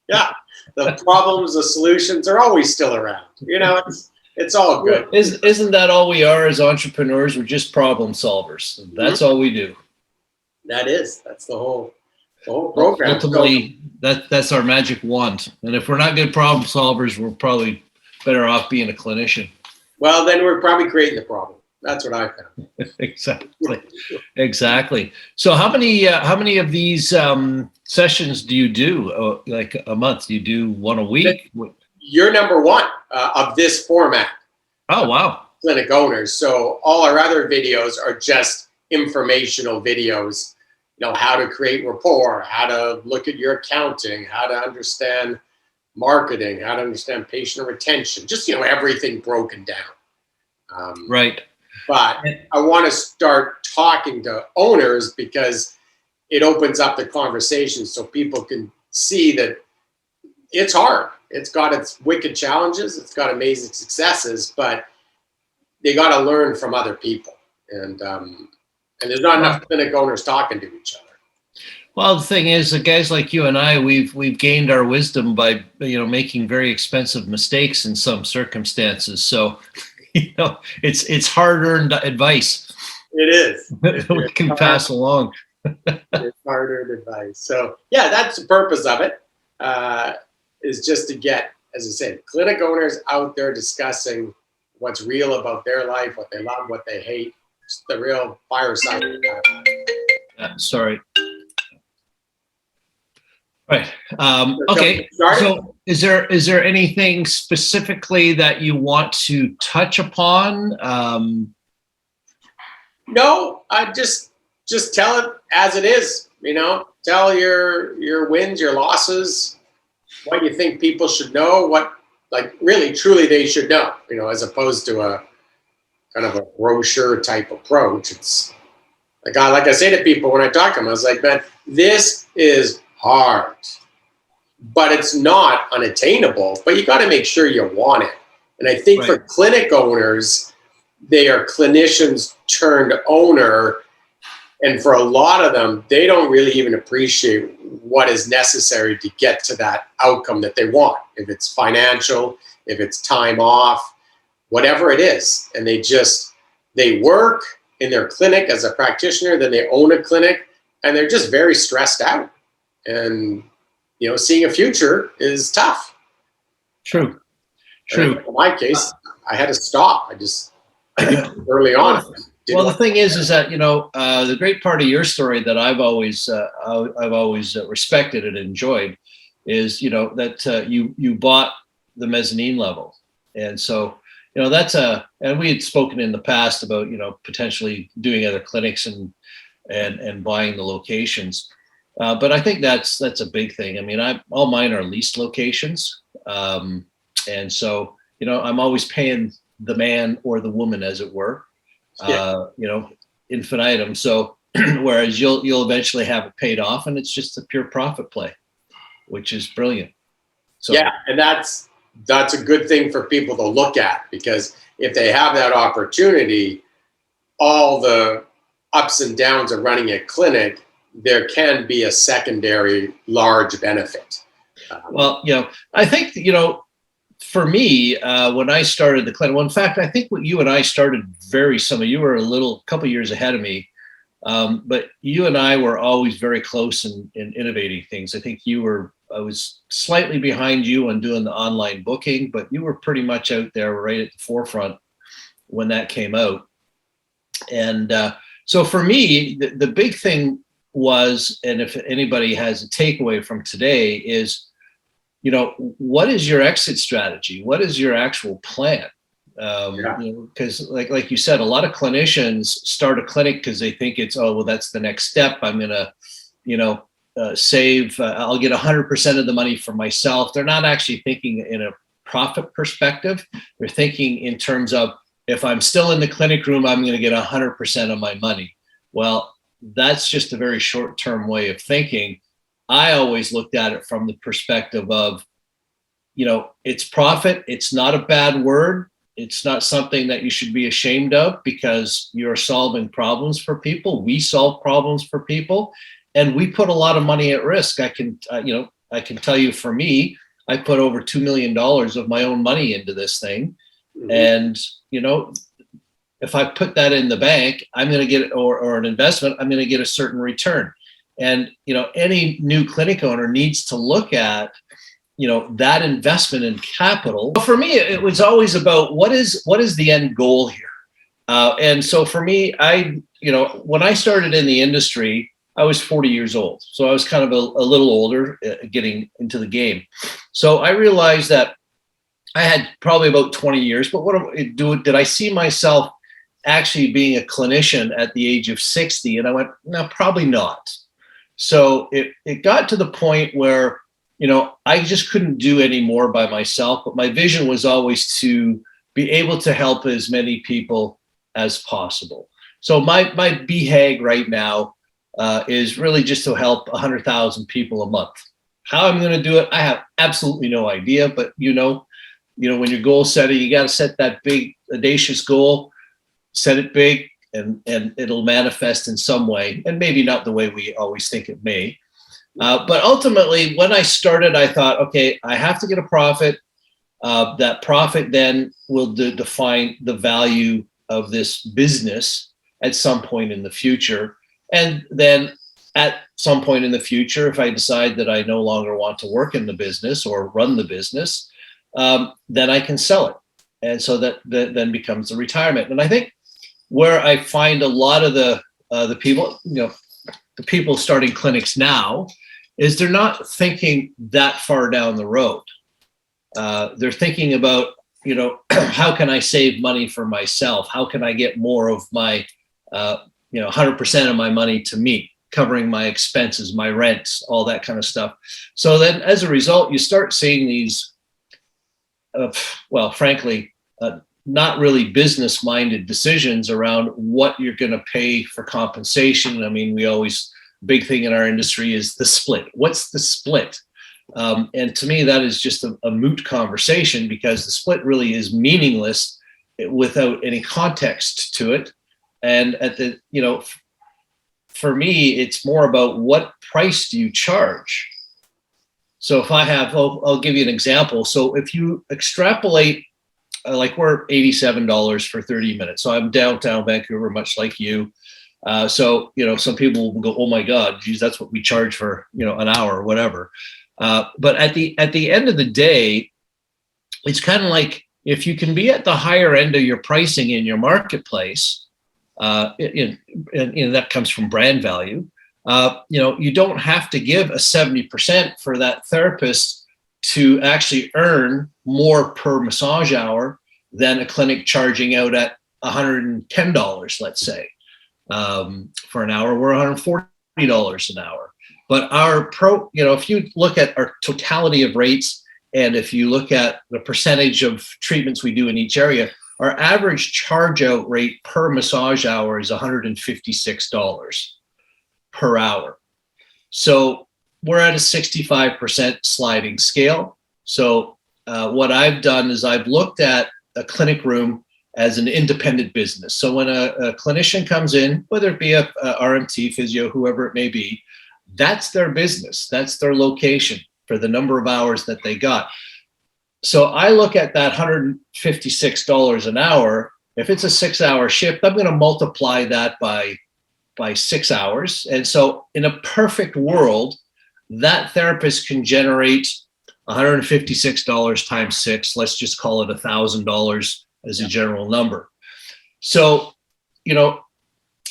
Yeah, the problems, the solutions are always still around. It's all good. Isn't that all we are as entrepreneurs? We're just problem solvers. That's all we do. That's the whole program. Ultimately, that's our magic wand. And if we're not good problem solvers, we're probably better off being a clinician. Well, then we're probably creating the problem. That's what I found. Exactly. So how many of these sessions do you do? Like a month? Do you do one a week? You're number one of this format. Oh, wow. Clinic owners. So all our other videos are just informational videos, how to create rapport, how to look at your accounting, how to understand marketing, how to understand patient retention, just, everything broken down. Right. But I want to start talking to owners because it opens up the conversation so people can see that it's hard. It's got its wicked challenges. It's got amazing successes, but they got to learn from other people. And there's not enough clinic owners talking to each other. Well, the thing is, the guys like you and I, we've gained our wisdom by making very expensive mistakes in some circumstances. So, it's hard-earned advice. It is. We can pass along. It's hard-earned advice. So, yeah, that's the purpose of it. Is just to get, as I said, clinic owners out there discussing what's real about their life, what they love, what they hate, just the real fireside. Sorry. Right. Okay. So is there anything specifically that you want to touch upon? No, I just tell it as it is, tell your wins, your losses, what you think people should know, what really truly they should know, as opposed to a kind of a brochure type approach. It's like I say to people when I talk to them, I was like, man, this is hard, but it's not unattainable, but you got to make sure you want it. And I think for clinic owners, they are clinicians turned owner. And for a lot of them, they don't really even appreciate what is necessary to get to that outcome that they want. If it's financial, if it's time off, whatever it is. And they work in their clinic as a practitioner, then they own a clinic, and they're just very stressed out. And, seeing a future is tough. True. In my case, I had to stop. I did early on. Well, the thing is that, the great part of your story that I've always respected and enjoyed is, that you bought the mezzanine level. And so, and we had spoken in the past about, potentially doing other clinics and buying the locations. But I think that's a big thing. I mean, all mine are leased locations. And so, I'm always paying the man or the woman, as it were, infinitum. So whereas you'll eventually have it paid off, and it's just a pure profit play, which is brilliant. So yeah, and that's a good thing for people to look at, because if they have that opportunity, all the ups and downs of running a clinic, there can be a secondary large benefit. Well, I think, for me, when I started the clinic, well, in fact, I think what you and I started very similar. You were a couple years ahead of me, but you and I were always very close in innovating things. I think I was slightly behind you on doing the online booking, but you were pretty much out there right at the forefront when that came out. And so for me, the big thing was, and if anybody has a takeaway from today, is, what is your exit strategy? What is your actual plan? Because like you said, a lot of clinicians start a clinic because they think it's, that's the next step. I'm going to, save, I'll get 100% of the money for myself. They're not actually thinking in a profit perspective. They're thinking in terms of, if I'm still in the clinic room, I'm going to get 100% of my money. Well, that's just a very short-term way of thinking. I always looked at it from the perspective of, it's profit. It's not a bad word. It's not something that you should be ashamed of, because you're solving problems for people. We solve problems for people, and we put a lot of money at risk. I can, I can tell you for me, I put over $2 million of my own money into this thing. Mm-hmm. And, you know, if I put that in the bank, I'm going to get, or an investment, I'm going to get a certain return. And, you know, any new clinic owner needs to look at, you know, that investment in capital. For me, it was always about what is the end goal here? And so for me, you know, when I started in the industry, I was 40 years old. So I was kind of a little older getting into the game. So I realized that I had probably about 20 years, but did I see myself actually being a clinician at the age of 60? And I went, no, probably not. So it got to the point where, you know, I just couldn't do any more by myself, but my vision was always to be able to help as many people as possible. So my BHAG right now is really just to help 100,000 people a month. How I'm going to do it, I have absolutely no idea, but you know, when you're goal setting, you got to set that big audacious goal, set it big, and it'll manifest in some way, and maybe not the way we always think it may. But ultimately, when I started, I thought, okay, I have to get a profit. That profit then will define the value of this business at some point in the future. And then at some point in the future, if I decide that I no longer want to work in the business or run the business, then I can sell it. And so that then becomes the retirement. And I think where I find a lot of the people, you know, the people starting clinics now, is they're not thinking that far down the road. They're thinking about, you know, how can I save money for myself? How can I get more of my, you know, 100% of my money to me, covering my expenses, my rents, all that kind of stuff. So then as a result, you start seeing these, well, frankly, not really business-minded decisions around what you're going to pay for compensation. I mean, big thing in our industry is the split. What's the split? And to me, that is just a moot conversation, because the split really is meaningless without any context to it. And you know, for me, it's more about what price do you charge? So if I have, I'll give you an example. So if you extrapolate, like we're $87 for 30 minutes. So I'm downtown Vancouver, much like you. So, you know, some people will go, oh my God, geez, that's what we charge for, you know, an hour or whatever. But at the end of the day, it's kind of like, if you can be at the higher end of your pricing in your marketplace, and that comes from brand value, you know, you don't have to give a 70% for that therapist to actually earn more per massage hour than a clinic charging out at $110, let's say. For an hour, we're $140 an hour. But you know, if you look at our totality of rates, and if you look at the percentage of treatments we do in each area, our average charge out rate per massage hour is $156 per hour. So we're at a 65% sliding scale. So what I've done is I've looked at a clinic room as an independent business. So when a clinician comes in, whether it be a RMT, physio, whoever it may be, that's their business. That's their location for the number of hours that they got. So I look at that $156 an hour. If it's a 6-hour shift, I'm going to multiply that by 6 hours. And so in a perfect world, that therapist can generate $156 times 6. Let's just call it $1,000 as a general number. So, you know,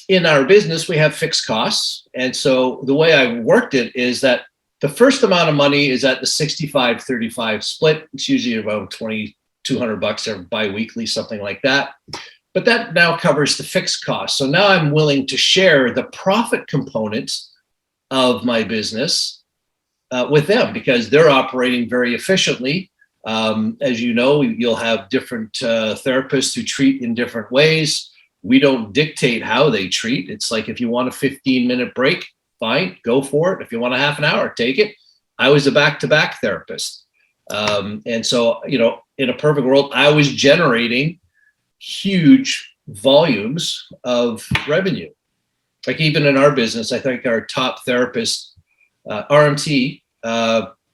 in our business, we have fixed costs. And so the way I worked it is that the first amount of money is at the 65-35 split. It's usually about $2,200 every bi-weekly, something like that. But that now covers the fixed costs. So now I'm willing to share the profit components of my business with them, because they're operating very efficiently. As you know, you'll have different therapists who treat in different ways. We don't dictate how they treat. It's like, if you want a 15-minute break, fine, go for it. If you want a half an hour, take it. I was a back-to-back therapist. And so, you know, in a perfect world, I was generating huge volumes of revenue. Like even in our business, I think our top therapist, RMT,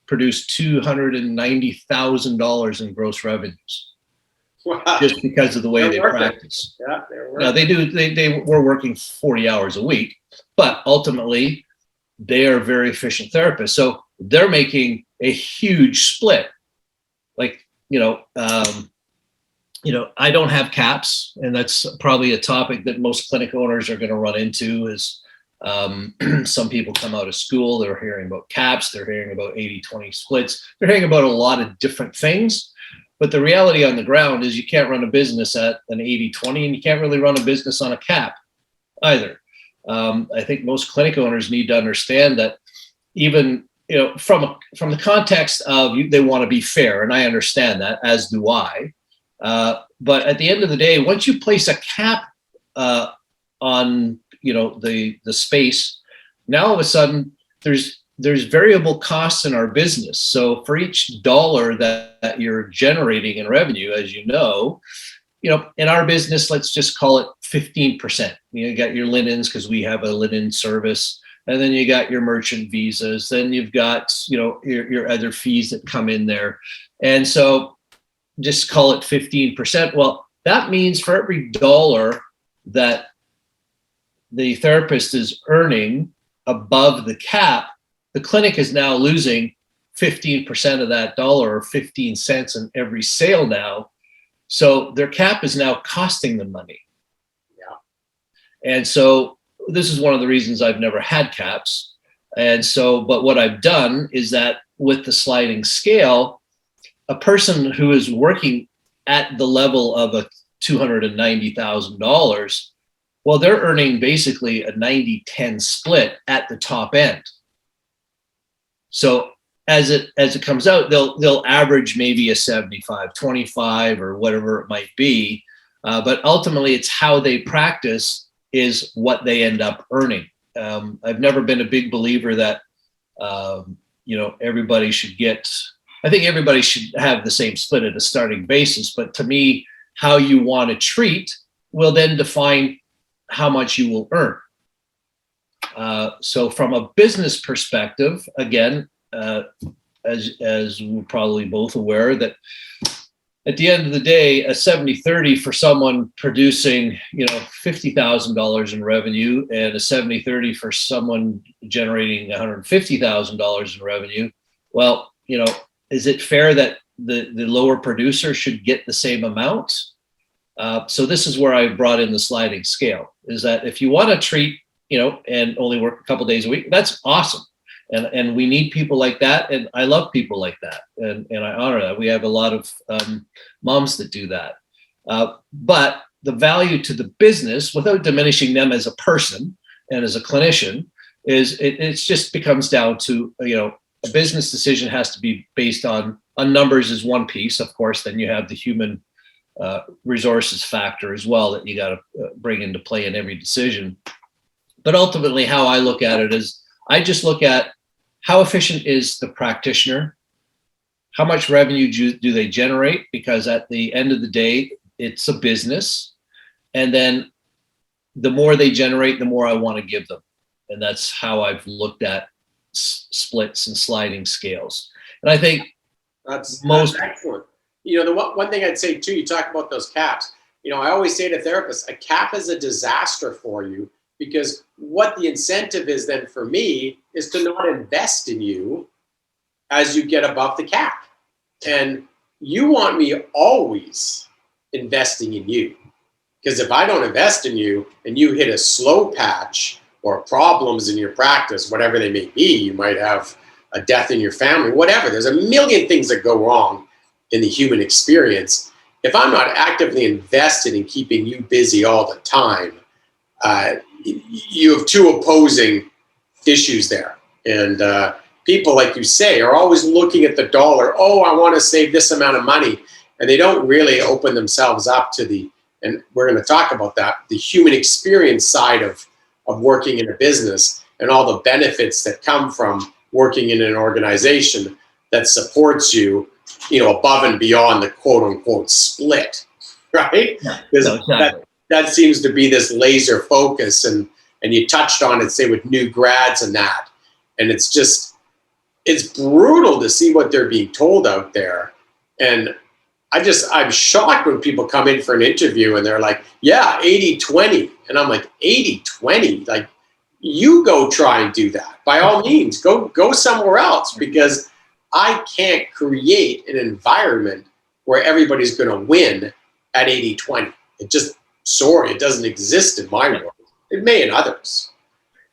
produce $290,000 in gross revenues Wow. just because of the way They're they working. practice. Yeah, they're Now working. they were working 40 hours a week, but ultimately they are very efficient therapists. So they're making a huge split. Like, I don't have caps, and that's probably a topic that most clinic owners are going to run into is some people come out of school, they're hearing about caps, they're hearing about 80-20 splits, they're hearing about a lot of different things. But the reality on the ground is you can't run a business at an 80-20, and you can't really run a business on a cap either. I think most clinic owners need to understand that even from the context of they want to be fair, and I understand that, as do I. But at the end of the day, once you place a cap on the space, now all of a sudden there's variable costs in our business. So for each dollar that you're generating in revenue, as in our business, let's just call it 15%. You got your linens because we have a linen service, and then you got your merchant visas, then you've got your other fees that come in there, and so just call it 15%. Well, that means for every dollar that the therapist is earning above the cap, the clinic is now losing 15% of that dollar, or 15 cents in every sale now. So their cap is now costing them money. Yeah. And so this is one of the reasons I've never had caps. And so, but what I've done is that with the sliding scale, a person who is working at the level of a $290,000, well, they're earning basically a 90-10 split at the top end. So as it comes out, they'll average maybe a 75-25 or whatever it might be. But ultimately, it's how they practice is what they end up earning. I've never been a big believer that everybody should get. I think everybody should have the same split at a starting basis. But to me, how you want to treat will then define how much you will earn. So from a business perspective, again, as we're probably both aware, that at the end of the day, a 70-30 for someone producing, $50,000 in revenue, and a 70-30 for someone generating $150,000 in revenue. Well, is it fair that the lower producer should get the same amount? So this is where I brought in the sliding scale, is that if you want to treat, and only work a couple days a week, that's awesome. And we need people like that. And I love people like that. And I honor that. We have a lot of moms that do that. But the value to the business, without diminishing them as a person and as a clinician, is it just becomes down to, a business decision has to be based on numbers is one piece. Of course, then you have the human resources factor as well that you got to bring into play in every decision. But ultimately, how I look at it is I just look at how efficient is the practitioner, how much revenue do they generate, because at the end of the day, it's a business. And then the more they generate, the more I want to give them. And that's how I've looked at splits and sliding scales. And I think that's excellent. The one thing I'd say too, you talk about those caps. I always say to therapists, a cap is a disaster for you, because what the incentive is then for me is to not invest in you as you get above the cap. And you want me always investing in you. Because if I don't invest in you and you hit a slow patch or problems in your practice, whatever they may be, you might have a death in your family, whatever. There's a million things that go wrong in the human experience. If I'm not actively invested in keeping you busy all the time, you have two opposing issues there. And people, like you say, are always looking at the dollar. Oh, I want to save this amount of money. And they don't really open themselves up to and we're going to talk about that, the human experience side of working in a business and all the benefits that come from working in an organization that supports you, above and beyond the quote unquote split, right? Exactly. That seems to be this laser focus, and you touched on it, say, with new grads and that. And it's just, it's brutal to see what they're being told out there. And I'm shocked when people come in for an interview and they're like, yeah, 80-20. And I'm like, 80-20? Like, you go try and do that. By all means, go somewhere else, because I can't create an environment where everybody's going to win at 80-20. It just, sorry, it doesn't exist in my world. It may in others.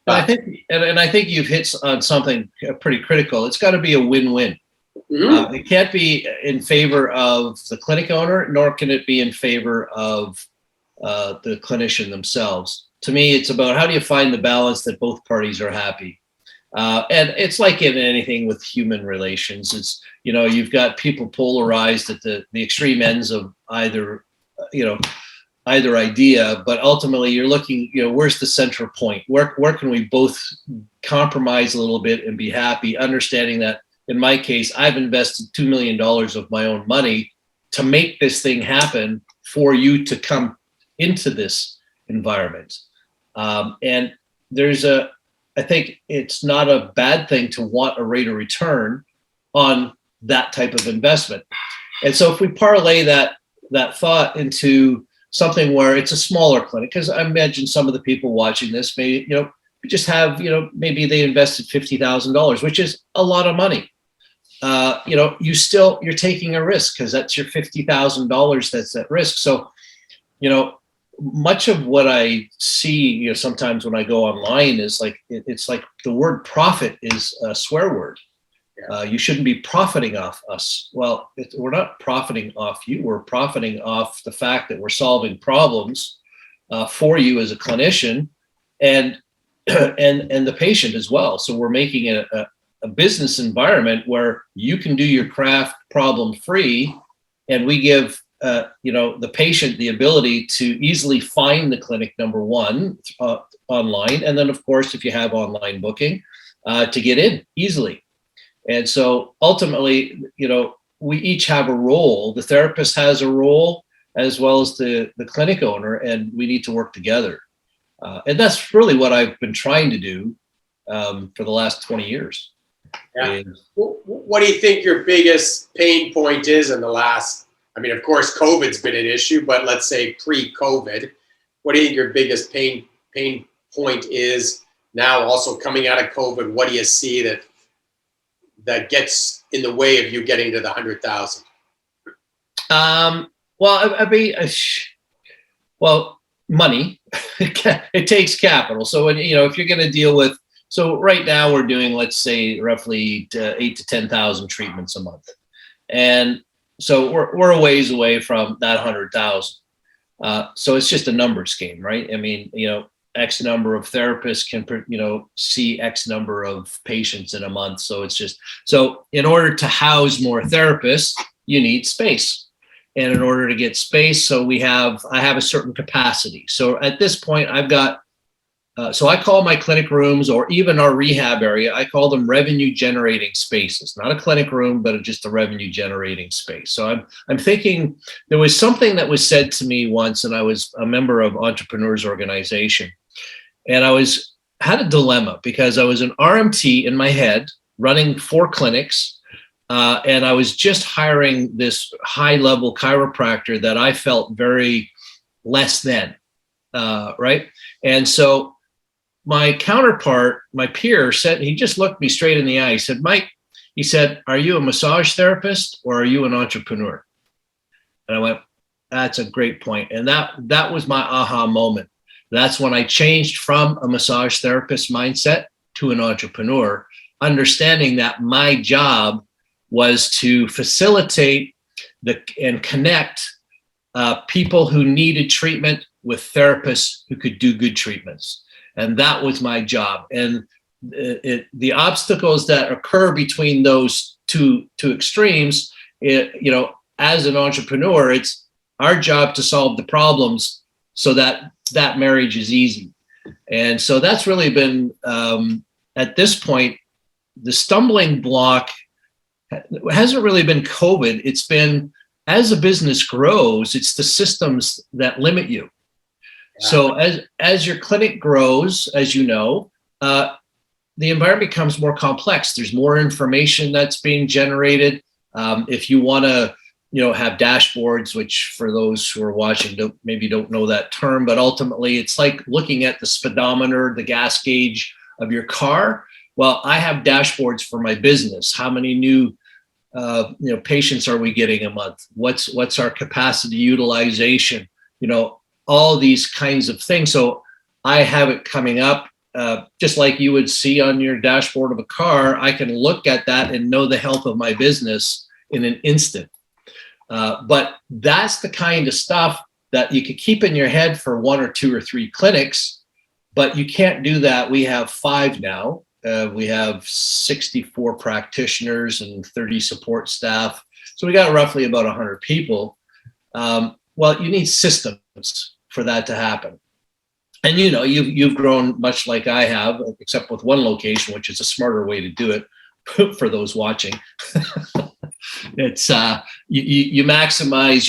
I think, and I think you've hit on something pretty critical. It's got to be a win-win. Mm-hmm. It can't be in favor of the clinic owner, nor can it be in favor of the clinician themselves. To me, it's about how do you find the balance that both parties are happy. And it's like in anything with human relations. It's, you know, you've got people polarized at the extreme ends of either, either idea, but ultimately you're looking, where's the central point? Where can we both compromise a little bit and be happy, understanding that in my case, I've invested $2 million of my own money to make this thing happen for you to come into this environment. And I think it's not a bad thing to want a rate of return on that type of investment. And so if we parlay that thought into something where it's a smaller clinic, because I imagine some of the people watching this may, just have, maybe they invested $50,000, which is a lot of money. You're taking a risk because that's your $50,000 that's at risk. So, much of what I see, sometimes when I go online is like, it's like the word profit is a swear word. You shouldn't be profiting off us. Well, we're not profiting off you. We're profiting off the fact that we're solving problems for you as a clinician and the patient as well. So we're making it a business environment where you can do your craft problem free, and we give the patient the ability to easily find the clinic, number one, online, and then of course if you have online booking, to get in easily. And so ultimately, we each have a role. The therapist has a role as well as the clinic owner, and we need to work together. And that's really what I've been trying to do for the last 20 years. Yeah. What do you think your biggest pain point is in the last, of course, COVID's been an issue, but let's say pre-COVID, what do you think your biggest pain point is now? Also coming out of COVID, what do you see that gets in the way of you getting to the 100,000? Money. It takes capital. So when, if you're going to deal with, so right now we're doing, let's say, roughly 8,000 to 10,000 treatments a month, and so we're a ways away from that 100,000. So it's just a numbers game, right? X number of therapists can, see X number of patients in a month. So it's just, so in order to house more therapists, you need space. And in order to get space, I have a certain capacity. So at this point I've got, so I call my clinic rooms, or even our rehab area, I call them revenue generating spaces, not a clinic room, but just a revenue generating space. So I'm thinking, there was something that was said to me once, and I was a member of Entrepreneurs Organization. And I had a dilemma because I was an RMT in my head running 4 clinics. And I was just hiring this high level chiropractor that I felt very less than, right? And so my counterpart, my peer, said, he just looked me straight in the eye. He said, Mike, he said, are you a massage therapist or are you an entrepreneur? And I went, that's a great point. And that was my aha moment. That's when I changed from a massage therapist mindset to an entrepreneur, understanding that my job was to facilitate and connect people who needed treatment with therapists who could do good treatments. And that was my job. And the obstacles that occur between those two extremes, as an entrepreneur, it's our job to solve the problems so that marriage is easy. And so that's really been, at this point, the stumbling block hasn't really been COVID. It's been, as a business grows, it's the systems that limit you. Yeah. So as your clinic grows, as you know, the environment becomes more complex. There's more information that's being generated. If you want to, have dashboards, which for those who are watching maybe don't know that term, but ultimately it's like looking at the speedometer, the gas gauge of your car. Well, I have dashboards for my business. How many new patients are we getting a month? What's our capacity utilization? All these kinds of things. So I have it coming up, just like you would see on your dashboard of a car. I can look at that and know the health of my business in an instant. But that's the kind of stuff that you could keep in your head for 1 or 2 or 3 clinics, but you can't do that. We have 5 now. We have 64 practitioners and 30 support staff. So we got roughly about 100 people. Well, you need systems for that to happen. And you've grown much like I have, except with one location, which is a smarter way to do it for those watching. It's you maximize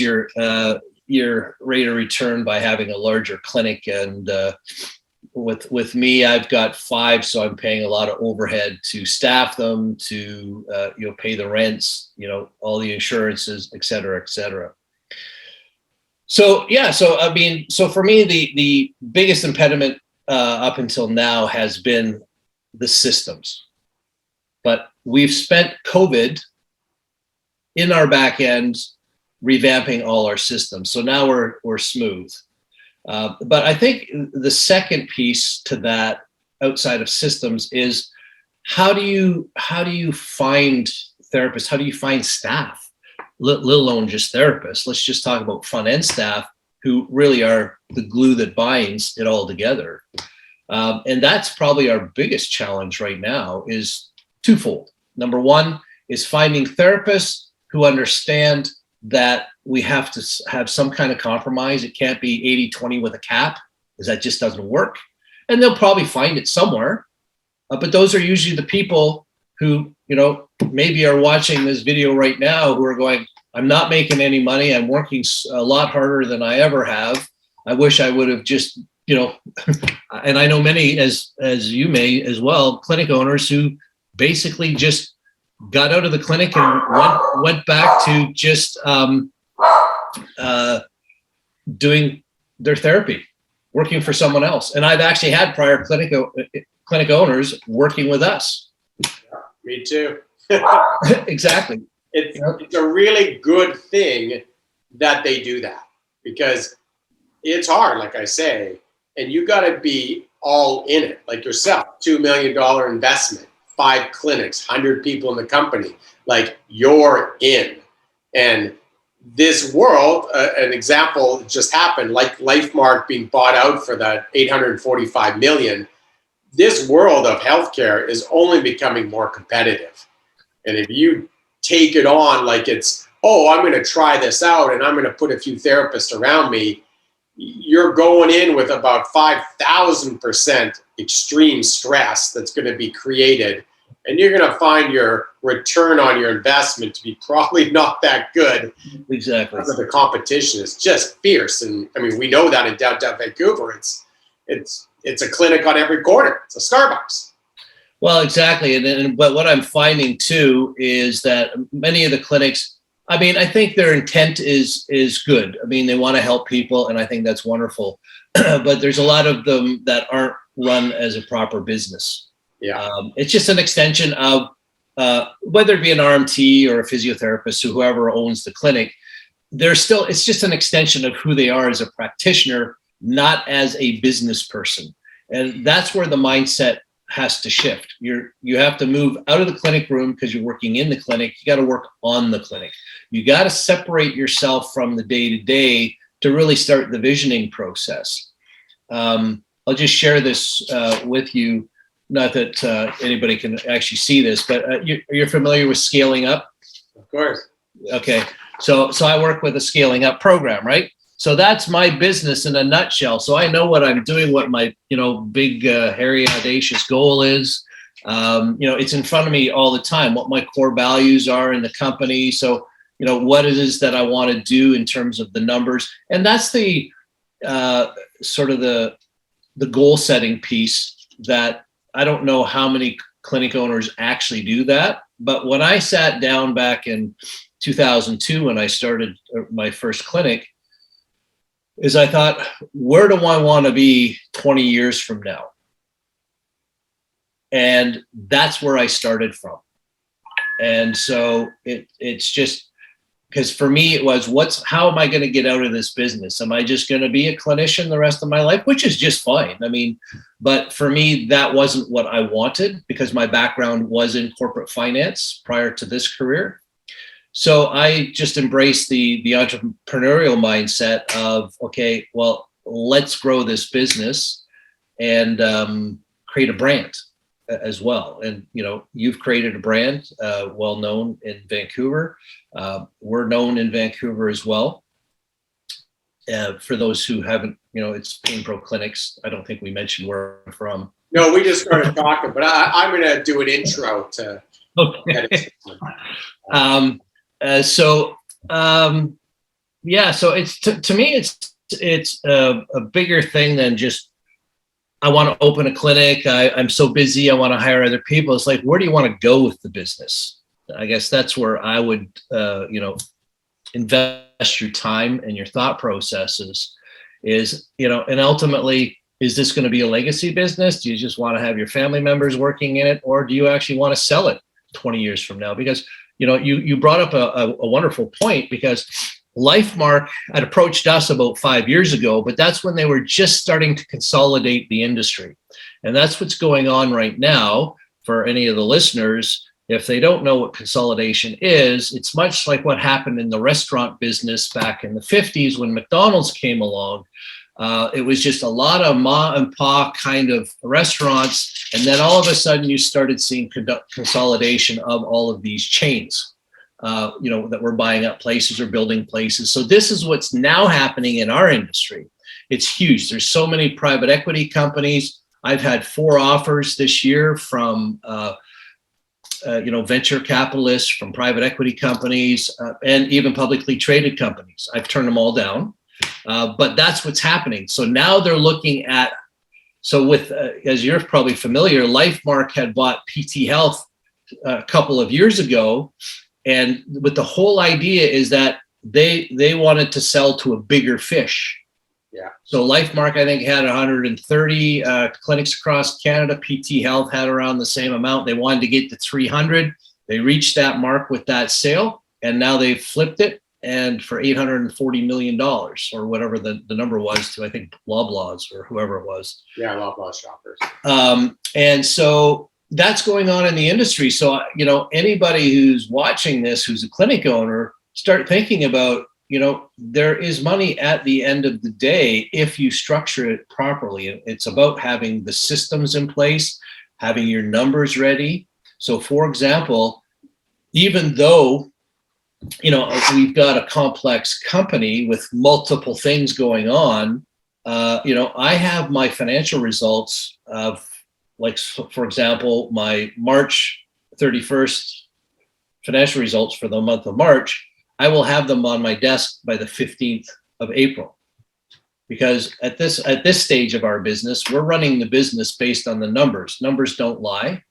your rate of return by having a larger clinic, and with me, I've got 5, so I'm paying a lot of overhead to staff them, to pay the rents, all the insurances, et cetera, et cetera. So so for me, the biggest impediment up until now has been the systems, but we've spent COVID in our back end revamping all our systems. So now we're smooth. But I think the second piece to that, outside of systems, is how do you find therapists? How do you find staff? Let alone just therapists. Let's just talk about front end staff, who really are the glue that binds it all together. And that's probably our biggest challenge right now, is twofold. Number one is finding therapists who understand that we have to have some kind of compromise. It can't be 80-20 with a cap, because that just doesn't work. And they'll probably find it somewhere. But those are usually the people who, maybe are watching this video right now, who are going, I'm not making any money. I'm working a lot harder than I ever have. I wish I would have just, and I know many, as you may as well, clinic owners who basically just got out of the clinic and went back to just doing their therapy, working for someone else. And I've actually had prior clinic owners working with us. Me too. Exactly. It's a really good thing that they do that, because it's hard, like I say, and you got to be all in it, like yourself. $2 million investment, 5 clinics, 100 people in the company. Like, you're in. And this world, an example just happened, like LifeMark being bought out for that $845 million. This world of healthcare is only becoming more competitive. And if you take it on like it's, I'm going to try this out and I'm going to put a few therapists around me, you're going in with about 5,000% extreme stress that's going to be created. And you're going to find your return on your investment to be probably not that good. Exactly. Because the competition is just fierce. And I mean, we know that in downtown Vancouver, it's a clinic on every corner. It's a Starbucks. Well, exactly. But what I'm finding too is that many of the clinics, I mean, I think their intent is good. I mean, they want to help people, and I think that's wonderful. But there's a lot of them that aren't run as a proper business. Yeah. It's just an extension of whether it be an RMT or a physiotherapist, or whoever owns the clinic. It's just an extension of who they are as a practitioner, not as a business person. And that's where the mindset has to shift. You have to move out of the clinic room, because you're working in the clinic. You got to work on the clinic. You got to separate yourself from the day-to-day to really start the visioning process. I'll just share this with you. Not that anybody can actually see this, but you're familiar with scaling up? Of course. Okay. So I work with a scaling up program, right? So that's my business in a nutshell. So I know what I'm doing, what my, big, hairy, audacious goal is. It's in front of me all the time, what my core values are in the company. So, what it is that I want to do in terms of the numbers. And that's the sort of the goal setting piece that I don't know how many clinic owners actually do that. But when I sat down back in 2002, when I started my first clinic, is I thought, where do I want to be 20 years from now? And that's where I started from. And so it's just, because for me it was, how am I going to get out of this business? Am I just going to be a clinician the rest of my life, which is just fine. I mean, but for me, that wasn't what I wanted, because my background was in corporate finance prior to this career. So I just embraced the entrepreneurial mindset of, okay, well, let's grow this business and create a brand as well. And, you know, you've created a brand well known in Vancouver. We're known in Vancouver as well. For those who haven't, you know, it's PainPro Clinics. I don't think we mentioned where we're from. No, we just started talking, but I'm going to do an intro to. Okay. Yeah, so it's to me, it's a bigger thing than just, I want to open a clinic. I'm so busy. I want to hire other people. It's like, where do you want to go with the business? I guess that's where I would, you know, invest your time and your thought processes is, you know, and ultimately, is this going to be a legacy business? Do you just want to have your family members working in it? Or do you actually want to sell it 20 years from now? Because, you know, you brought up a wonderful point, because LifeMark had approached us about 5 years ago, but that's when they were just starting to consolidate the industry. And that's what's going on right now. For any of the listeners, if they don't know what consolidation is, it's much like what happened in the restaurant business back in the 50s when McDonald's came along. It was just a lot of ma and pa kind of restaurants. And then all of a sudden you started seeing consolidation of all of these chains. You know, that we're buying up places or building places. So this is what's now happening in our industry. It's huge. There's so many private equity companies. I've had 4 offers this year from, you know, venture capitalists, from private equity companies, and even publicly traded companies. I've turned them all down, but that's what's happening. So now they're looking at, so with, as you're probably familiar, LifeMark had bought PT Health a couple of years ago. And with the whole idea is that they wanted to sell to a bigger fish. Yeah. So LifeMark, I think, had 130 clinics across Canada. PT Health had around the same amount. They wanted to get to 300. They reached that mark with that sale, and now they've flipped it, and for $840 million or whatever the number was, to I think Loblaws or whoever it was. Yeah, Loblaw Shoppers. And so that's going on in the industry. So, you know, anybody who's watching this, who's a clinic owner, start thinking about, you know, there is money at the end of the day if you structure it properly. It's about having the systems in place, having your numbers ready. So, for example, even though, you know, we've got a complex company with multiple things going on, you know, I have my financial results of, like, for example, my March 31st financial results for the month of March, I will have them on my desk by the 15th of April. Because at this stage of our business, we're running the business based on the numbers. Numbers don't lie.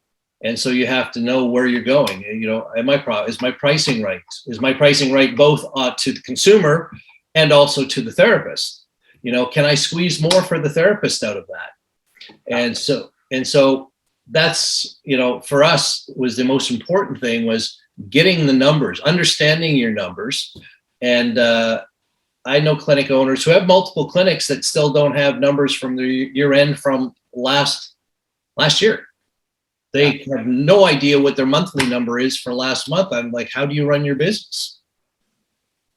And so you have to know where you're going. You know, is my pricing right? Is my pricing right both to the consumer and also to the therapist? You know, can I squeeze more for the therapist out of that? And so that's, you know, for us was the most important thing, was getting the numbers, understanding your numbers. And I know clinic owners who have multiple clinics that still don't have numbers from the year end from last year. They have no idea what their monthly number is for last month. I'm like, how do you run your business?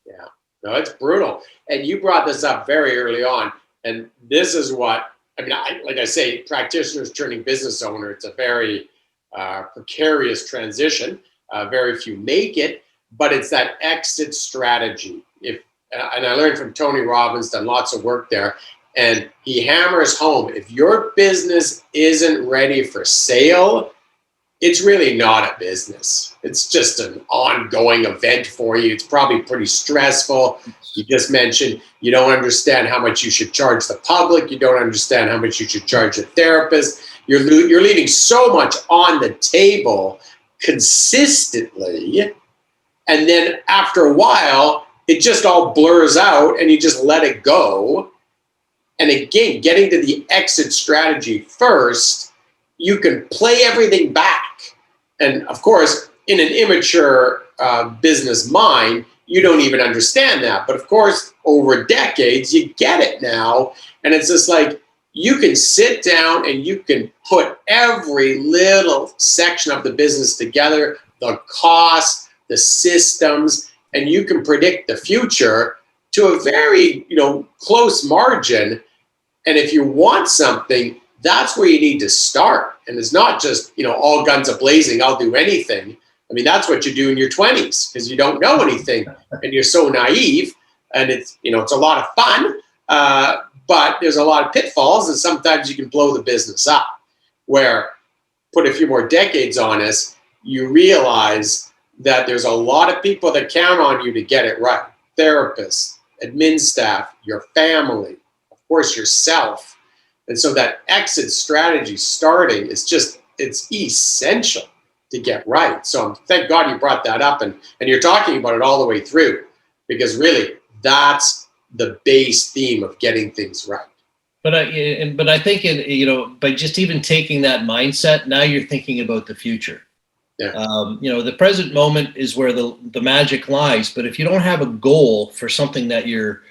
Yeah, no, it's brutal. And you brought this up very early on. And this is what, I mean, like I say, practitioners turning business owner, it's a very precarious transition. Very few make it, but it's that exit strategy. And I learned from Tony Robbins, done lots of work there, and he hammers home, if your business isn't ready for sale, it's really not a business. It's just an ongoing event for you. It's probably pretty stressful. You just mentioned you don't understand how much you should charge the public. You don't understand how much you should charge a therapist. you're leaving so much on the table consistently, and then after a while it just all blurs out and you just let it go. And again, getting to the exit strategy first, you can play everything back. And of course, in an immature business mind, you don't even understand that. But of course, over decades, you get it now. And it's just like, you can sit down and you can put every little section of the business together, the costs, the systems, and you can predict the future to a very, close margin. And if you want something, that's where you need to start. And it's not just, all guns a-blazing, I'll do anything. I mean, that's what you do in your 20s because you don't know anything and you're so naive, and it's, it's a lot of fun, but there's a lot of pitfalls, and sometimes you can blow the business up. Where, put a few more decades on us, you realize that there's a lot of people that count on you to get it right. Therapists, admin staff, your family, of course, yourself. And so that exit strategy starting is just, it's essential to get right. So thank God you brought that up, and you're talking about it all the way through, because really that's the base theme of getting things right. But I think by just even taking that mindset, now you're thinking about the future. Yeah. The present moment is where the magic lies. But if you don't have a goal for something that you're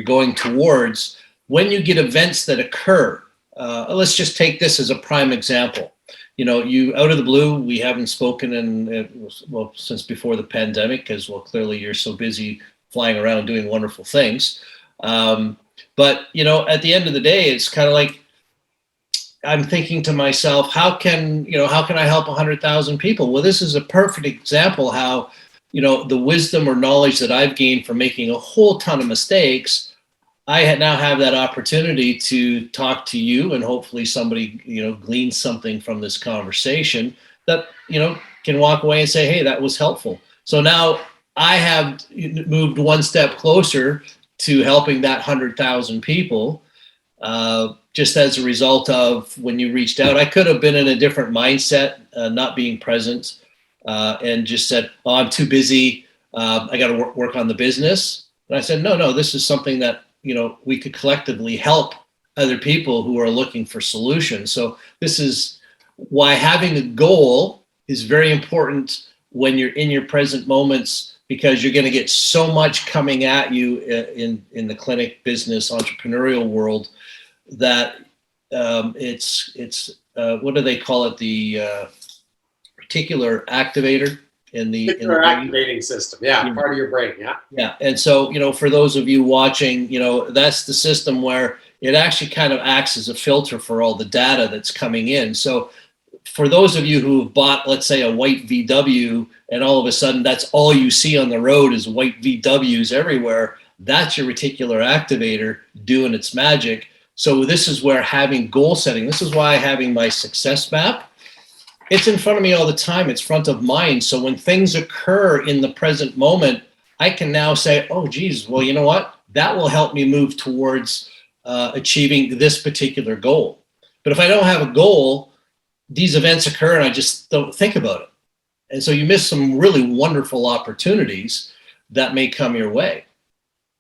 going towards, when you get events that occur, let's just take this as a prime example. You out of the blue, we haven't spoken since before the pandemic, because clearly you're so busy flying around doing wonderful things. But at the end of the day, it's kind of like, I'm thinking to myself, how can I help 100,000 people? Well, this is a perfect example how, the wisdom or knowledge that I've gained from making a whole ton of mistakes, I now have that opportunity to talk to you, and hopefully somebody, gleans something from this conversation that, can walk away and say, hey, that was helpful. So now I have moved one step closer to helping that 100,000 people, just as a result of when you reached out. I could have been in a different mindset, not being present, and just said, oh, I'm too busy. I got to work on the business. And I said, no, this is something that, we could collectively help other people who are looking for solutions. So this is why having a goal is very important when you're in your present moments, because you're going to get so much coming at you in the clinic business, entrepreneurial world, that it's what do they call it? The reticular activator in the activating system. Yeah, part of your brain. Yeah. Yeah. And so, for those of you watching, that's the system where it actually kind of acts as a filter for all the data that's coming in. So for those of you who have bought, let's say, a white VW, and all of a sudden that's all you see on the road is white VWs everywhere, that's your reticular activator doing its magic. So this is where having goal setting, this is why having my success map, it's in front of me all the time. It's front of mind. So when things occur in the present moment, I can now say, oh, geez, well, you know what? That will help me move towards achieving this particular goal. But if I don't have a goal, these events occur and I just don't think about it. And so you miss some really wonderful opportunities that may come your way.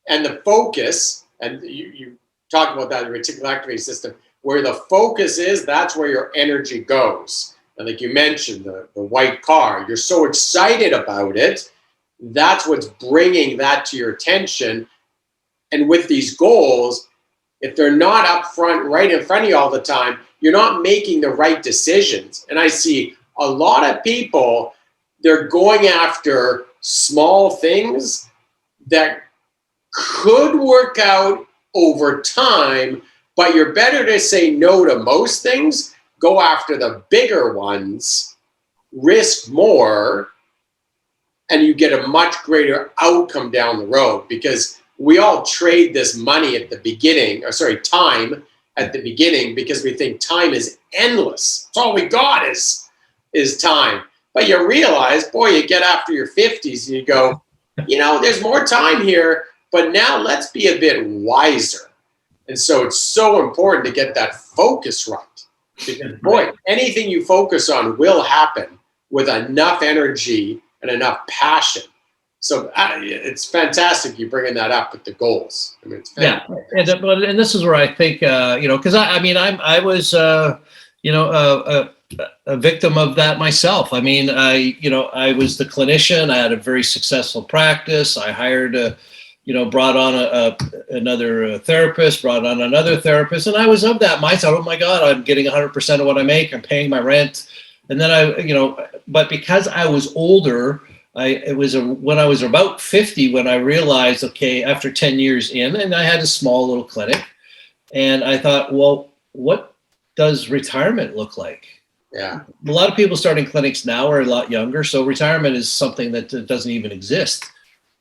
And the focus, and you talk about that, the reticular activating system, where the focus is, that's where your energy goes. And like you mentioned, the white car, you're so excited about it. That's what's bringing that to your attention. And with these goals, if they're not up front, right in front of you all the time, you're not making the right decisions. And I see a lot of people, they're going after small things that could work out over time, but you're better to say no to most things, go after the bigger ones, risk more, and you get a much greater outcome down the road, because we all trade this money at the beginning, time at the beginning, because we think time is endless. It's all we got is time. But you realize, boy, you get after your 50s and you go, there's more time here, but now let's be a bit wiser. And so it's so important to get that focus right. Because boy, anything you focus on will happen with enough energy and enough passion. So it's fantastic you bringing that up with the goals. I mean, it's fantastic. And this is where I think because I was a victim of that myself. I mean, I was the clinician. I had a very successful practice. I hired brought on another therapist, brought on another therapist, and I was of that mindset. Oh my God, I'm getting 100% of what I make. I'm paying my rent, and then but because I was older, when I was about 50 when I realized, okay, after 10 years in, and I had a small little clinic, and I thought, well, what does retirement look like? Yeah. A lot of people starting clinics now are a lot younger, so retirement is something that doesn't even exist.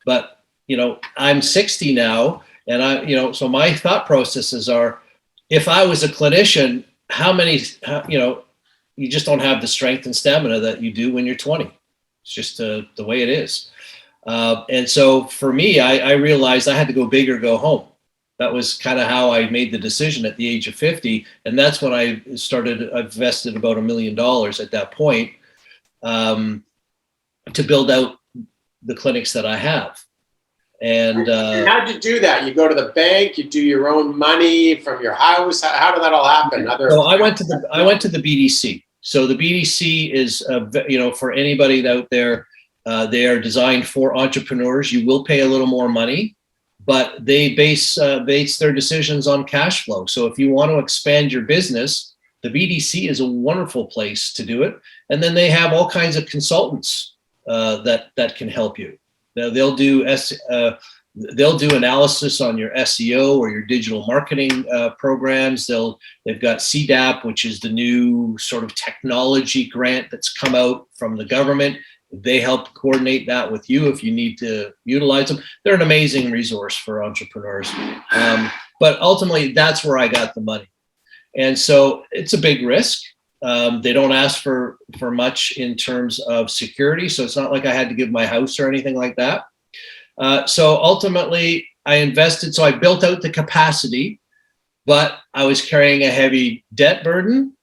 But I'm 60 now, and so my thought processes are, if I was a clinician, you just don't have the strength and stamina that you do when you're 20. It's just the way it is. And so for me, I realized I had to go big or go home. That was kind of how I made the decision at the age of 50. And that's when I invested about $1 million at that point to build out the clinics that I have. And how'd you do that? You go to the bank, you do your own money from your house. How did that all happen? So I went to the BDC. So the BDC is, for anybody out there, they are designed for entrepreneurs. You will pay a little more money, but they base their decisions on cash flow. So if you want to expand your business, the BDC is a wonderful place to do it. And then they have all kinds of consultants that can help you. They'll do analysis on your SEO or your digital marketing programs. They've got CDAP, which is the new sort of technology grant that's come out from the government. They help coordinate that with you if you need to utilize them. They're an amazing resource for entrepreneurs. But ultimately, that's where I got the money. And so it's a big risk. They don't ask for much in terms of security. So it's not like I had to give my house or anything like that. So ultimately I invested. So I built out the capacity, but I was carrying a heavy debt burden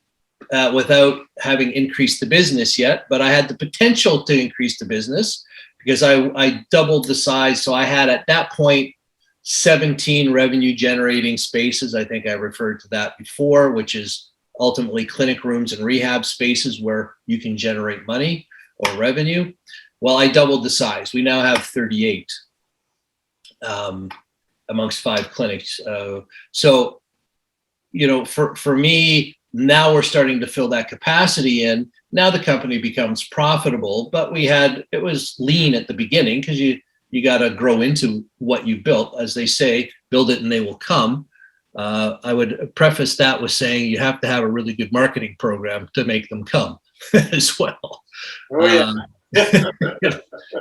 without having increased the business yet. But I had the potential to increase the business because I doubled the size. So I had at that point 17 revenue generating spaces. I think I referred to that before, which is ultimately clinic rooms and rehab spaces where you can generate money or revenue. Well, I doubled the size. We now have 38 amongst 5 clinics. So, for me, now we're starting to fill that capacity in. Now the company becomes profitable, but it was lean at the beginning because you got to grow into what you built. As they say, build it and they will come. I would preface that with saying you have to have a really good marketing program to make them come as well. Oh, yeah.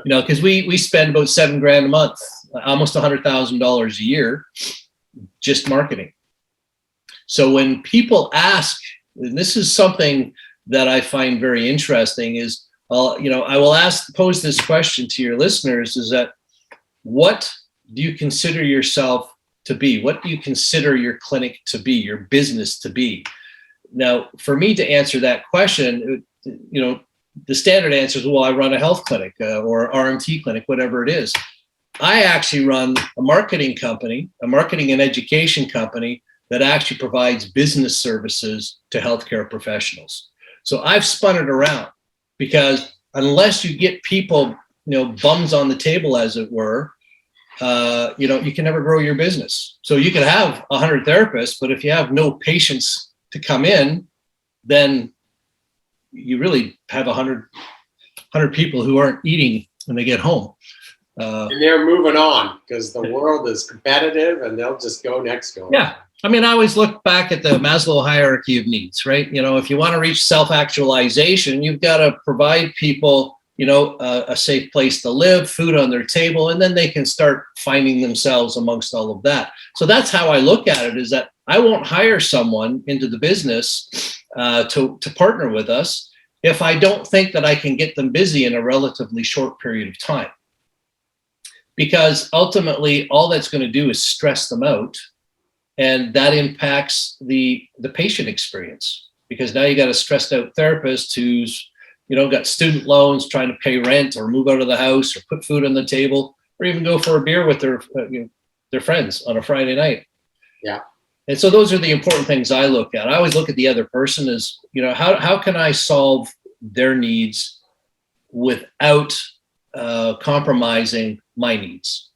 Because we spend about $7,000 a month, almost $100,000 a year, just marketing. So when people ask, and this is something that I find very interesting, is I will pose this question to your listeners: is that what do you consider yourself to be? What do you consider your clinic to be, your business to be? Now, for me to answer that question, the standard answer is, well, I run a health clinic or RMT clinic, whatever it is. I actually run a marketing company, a marketing and education company that actually provides business services to healthcare professionals. So I've spun it around because unless you get people, bums on the table, as it were, you can never grow your business. So you can have 100 therapists, but if you have no patients to come in, then you really have 100 people who aren't eating when they get home. And they're moving on because the world is competitive and they'll just go next. Yeah. I mean, I always look back at the Maslow hierarchy of needs, right? If you want to reach self-actualization, you've got to provide people, a safe place to live, food on their table, and then they can start finding themselves amongst all of that. So that's how I look at it, is that I won't hire someone into the business to partner with us if I don't think that I can get them busy in a relatively short period of time. Because ultimately, all that's going to do is stress them out, and that impacts the patient experience. because now you got a stressed out therapist who's, got student loans, trying to pay rent or move out of the house or put food on the table or even go for a beer with their friends on a Friday night. Yeah. And so those are the important things I look at. I always look at the other person as, how can I solve their needs without compromising my needs?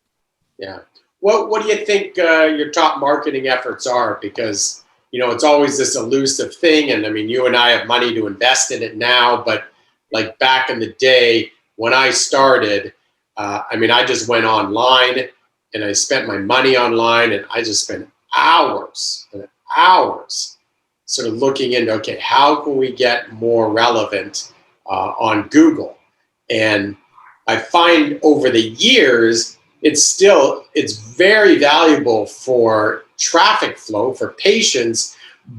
Yeah. What do you think your top marketing efforts are? Because, it's always this elusive thing. And I mean, you and I have money to invest in it now, but like back in the day when I started, I just went online and I spent my money online, and I just spent hours and hours sort of looking into, okay, how can we get more relevant on Google? And I find over the years, it's very valuable for traffic flow, for patients,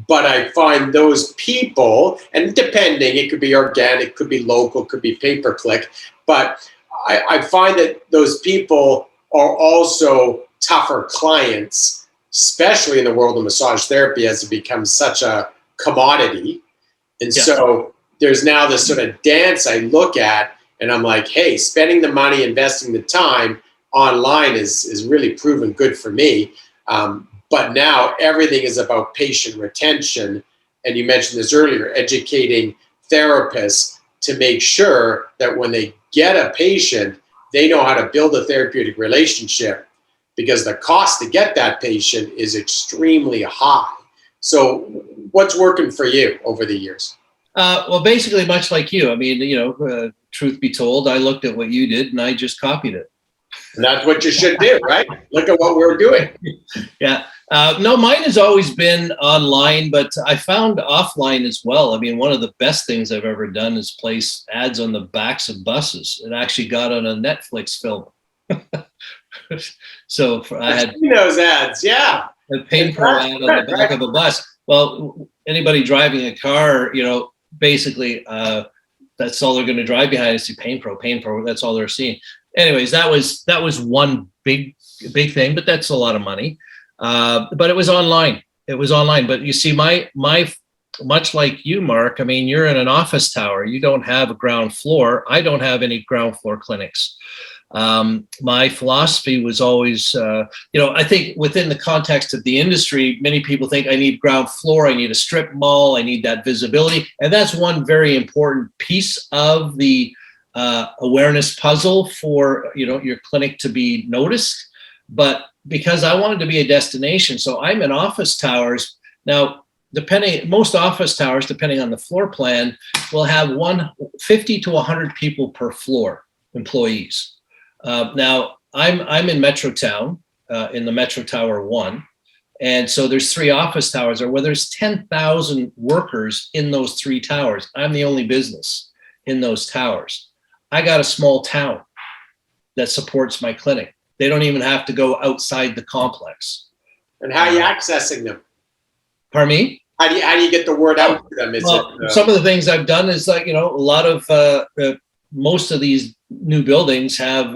but I find those people, and depending, it could be organic, could be local, could be pay-per-click, but I find that those people are also tougher clients, especially in the world of massage therapy, as it becomes such a commodity. And so there's now this sort of dance I look at, and I'm like, hey, spending the money, investing the time online is really proven good for me. But now everything is about patient retention. And you mentioned this earlier, educating therapists to make sure that when they get a patient, they know how to build a therapeutic relationship, because the cost to get that patient is extremely high. So what's working for you over the years? Well, basically, much like you. I mean, truth be told, I looked at what you did and I just copied it. And that's what you should do, right? Look at what we're doing. Yeah. No, mine has always been online, but I found offline as well. I mean, one of the best things I've ever done is place ads on the backs of buses. It actually got on a Netflix film. So I had those ads, yeah. A PainPro ad on the back of a bus. Well, anybody driving a car, basically that's all they're going to drive behind is see PainPro. That's all they're seeing. Anyways, that was one big thing, but that's a lot of money. But it was online. But you see, my much like you, Mark, I mean, you're in an office tower. You don't have a ground floor. I don't have any ground floor clinics. My philosophy was always, I think within the context of the industry, many people think I need ground floor, I need a strip mall, I need that visibility. And that's one very important piece of the awareness puzzle for, your clinic to be noticed. But because I wanted to be a destination, so I'm in office towers. Now, most office towers, depending on the floor plan, will have 50 to 100 people per floor, employees. Now, I'm in Metrotown, in the Metro Tower 1. And so there's 3 office towers where there's 10,000 workers in those 3 towers. I'm the only business in those towers. I got a small town that supports my clinic. They don't even have to go outside the complex. And how are you accessing them? Pardon me? How do you get the word out to them? Some of the things I've done is like, a lot of most of these new buildings have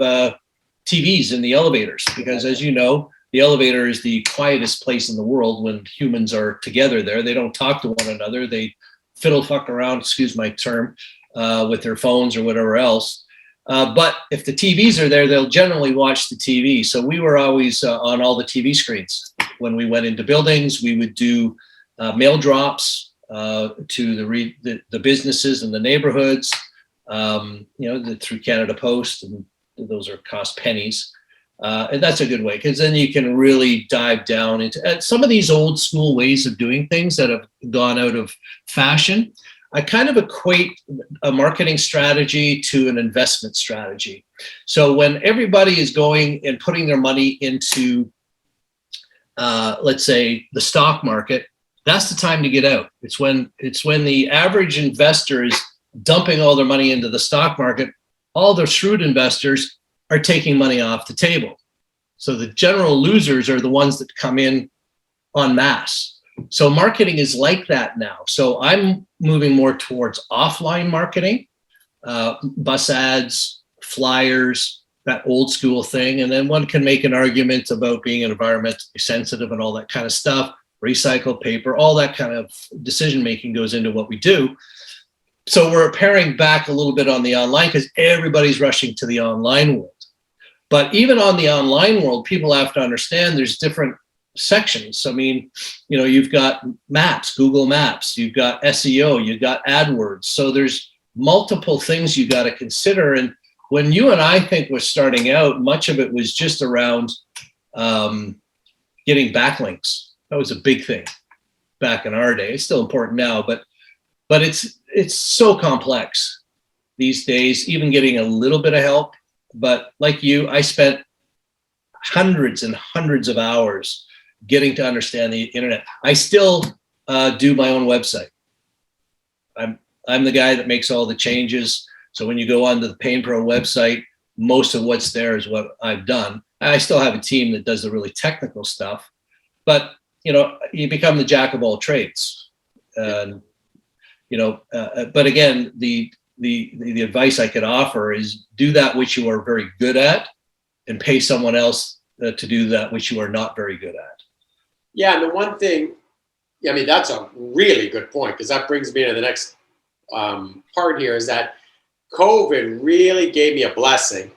TVs in the elevators, because as you know, the elevator is the quietest place in the world when humans are together there. They don't talk to one another. They fiddle fuck around, excuse my term, with their phones or whatever else. But if the TVs are there, they'll generally watch the TV. So we were always on all the TV screens. When we went into buildings, we would do mail drops to the businesses in the neighborhoods, through Canada Post, and those are cost pennies. And that's a good way, because then you can really dive down into some of these old school ways of doing things that have gone out of fashion. I kind of equate a marketing strategy to an investment strategy. So when everybody is going and putting their money into, let's say, the stock market, that's the time to get out. It's when the average investor is dumping all their money into the stock market. All the shrewd investors are taking money off the table. So the general losers are the ones that come in en masse. So marketing is like that now. So I'm moving more towards offline marketing, bus ads, flyers, that old school thing. And then one can make an argument about being environmentally sensitive and all that kind of stuff recycled paper, all that kind of decision making goes into what we do. So we're paring back a little bit on the online because everybody's rushing to the online world. But even on the online world, people have to understand there's different sections. I mean, you've got maps, Google Maps, you've got SEO, you've got AdWords. So there's multiple things you got to consider. And when you and I think was starting out, much of it was just around getting backlinks. That was a big thing back in our day. It's still important now, but it's so complex these days, even getting a little bit of help. But like you, I spent hundreds and hundreds of hours getting to understand the internet. I still do my own website. I'm the guy that makes all the changes. So when you go onto the PainPro website, most of what's there is what I've done. I still have a team that does the really technical stuff, but you become the jack of all trades. But again, the advice I could offer is do that which you are very good at, and pay someone else to do that which you are not very good at. Yeah, and the one thing, I mean, that's a really good point, because that brings me to the next part here, is that COVID really gave me a blessing.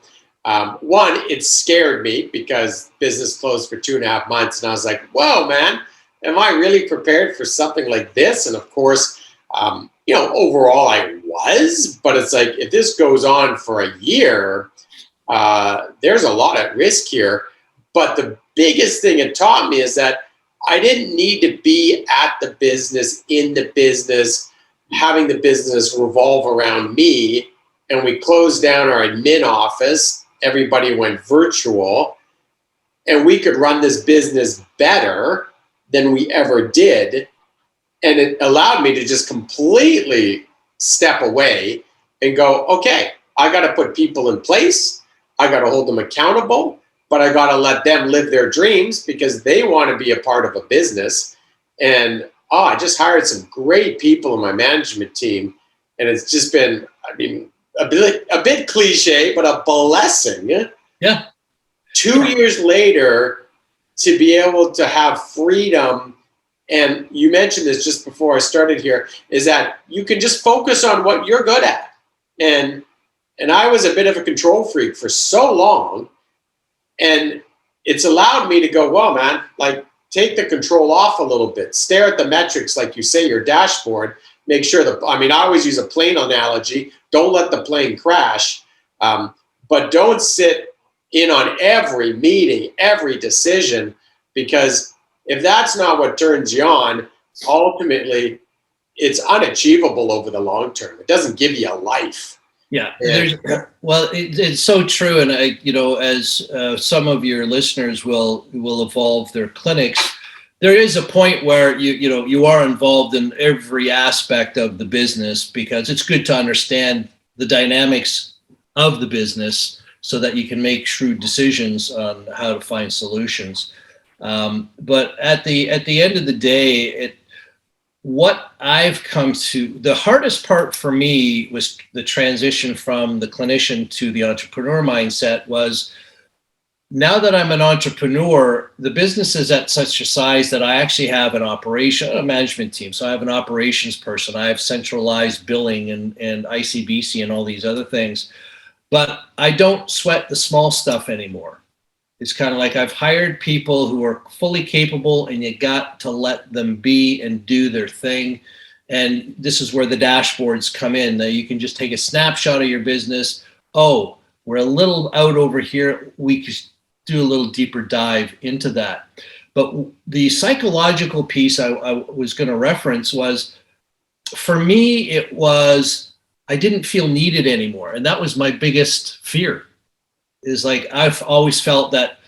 One, it scared me because business closed for 2.5 months, and I was like, whoa, man, am I really prepared for something like this? And of course, overall I was, but it's like, if this goes on for a year, there's a lot at risk here. But the biggest thing it taught me is that I didn't need to be at the business, in the business, having the business revolve around me. And we closed down our admin office. Everybody went virtual, and we could run this business better than we ever did. And it allowed me to just completely step away and go, okay, I got to put people in place. I got to hold them accountable, but I got to let them live their dreams because they want to be a part of a business. And I just hired some great people in my management team. And it's just been, I mean, a bit cliche, but a blessing. Yeah. 2 years later, to be able to have freedom. And you mentioned this just before I started here, is that you can just focus on what you're good at. And I was a bit of a control freak for so long. And it's allowed me to go, well, man, like, take the control off a little bit. Stare at the metrics, like you say, your dashboard. Make sure I always use a plane analogy. Don't let the plane crash. But don't sit in on every meeting, every decision, because if that's not what turns you on, ultimately, it's unachievable over the long term. It doesn't give you a life. Yeah, it's so true. And as some of your listeners will evolve their clinics, there is a point where you are involved in every aspect of the business, because it's good to understand the dynamics of the business so that you can make shrewd decisions on how to find solutions. But at the end of the day, what I've come to, the hardest part for me was the transition from the clinician to the entrepreneur mindset. Was, now that I'm an entrepreneur, the business is at such a size that I actually have a management team. So I have an operations person, I have centralized billing and ICBC and all these other things, but I don't sweat the small stuff anymore. It's kind of like I've hired people who are fully capable, and you got to let them be and do their thing. And this is where the dashboards come in. Now you can just take a snapshot of your business. Oh, we're a little out over here. We could do a little deeper dive into that. But the psychological piece I was going to reference was, for me, it was, I didn't feel needed anymore. And that was my biggest fear. Is like, I've always felt that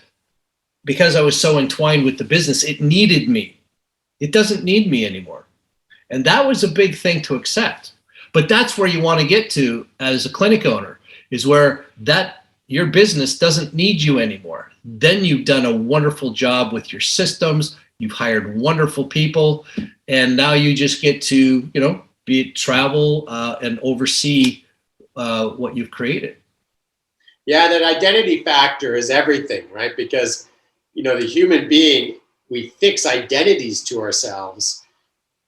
because I was so entwined with the business, it needed me. It doesn't need me anymore. And that was a big thing to accept. But that's where you want to get to as a clinic owner, is where that your business doesn't need you anymore. Then you've done a wonderful job with your systems. You've hired wonderful people. And now you just get to, travel and oversee what you've created. Yeah, that identity factor is everything, right? Because, the human being, we fix identities to ourselves,